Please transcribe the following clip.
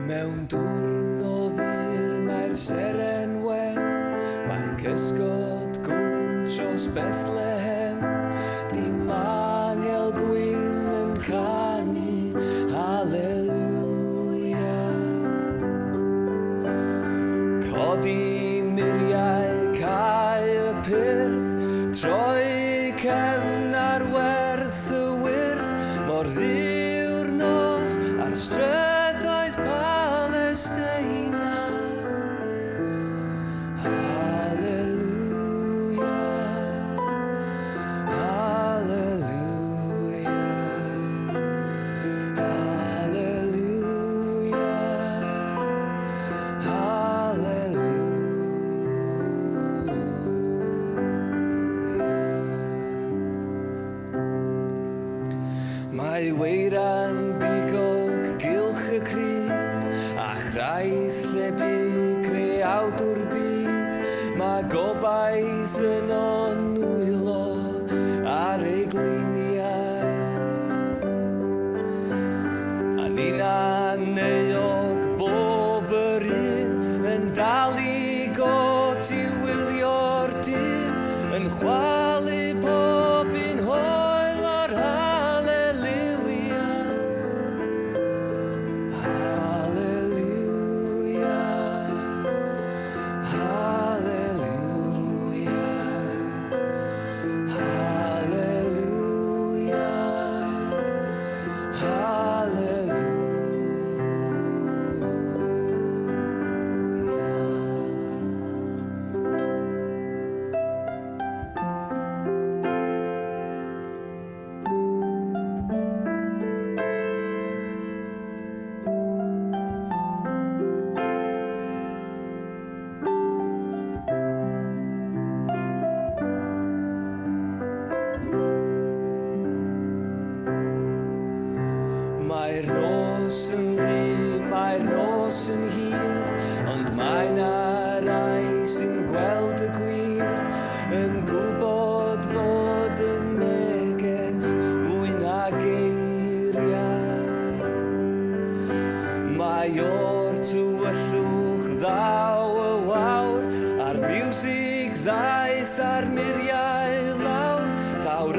Mewn diwrnod hir mae'r seren wen, mae cysgod gwn dros Bethlehem, dim angel gwyn yn canu, Halleluia. Codi miriau cae y pyrth, troi cefn ar werth y wyrth, mor ddiw'r nos ar strydoedd Palestina. Halleluia, Halleluia, Halleluia, Mae weiran bigog gylch y cryd, a chraith lle bu creawdwr byd, mae gobaith yn onwylo ar ei gliniau. A ni'n euog bob yr un, yn dal i got i wylio'r dyn, yn chwalu bob un hoel o'r Halleluia. Halleluia, Halleluia, Halleluia, Halleluia. Mae'r nos yn ddu, mae'r nos yn hir, ond mae 'na rai sy'n gweld y gwir, yn gwybod fod y neges mwy na geiriau. Mae o'r tywyllwch ddaw y wawr, a'r miwsig ddaeth a'r miriau lawr, dawr